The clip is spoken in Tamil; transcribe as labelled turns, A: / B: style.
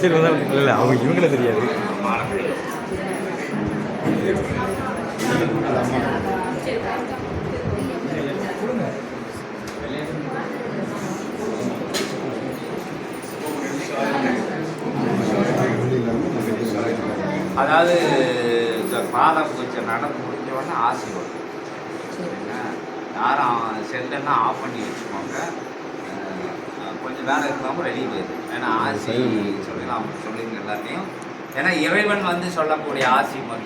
A: இல்லை அவங்க இவங்கள தெரியாது.
B: அதாவது இந்த பாதம் பூஜை நடந்து முடிஞ்ச உடனே ஆசி வரும். யாரும் செல்லெல்லாம் ஆஃப் பண்ணி வச்சுக்கோங்க. கொஞ்சம் வேலை இருக்கிறவங்க ரெடி போயிடுது. ஏன்னா ஆசி சொல்லிடலாம் சொல்லிங்க எல்லாத்தையும். ஏன்னா இறைவன் வந்து சொல்லக்கூடிய ஆசி வந்து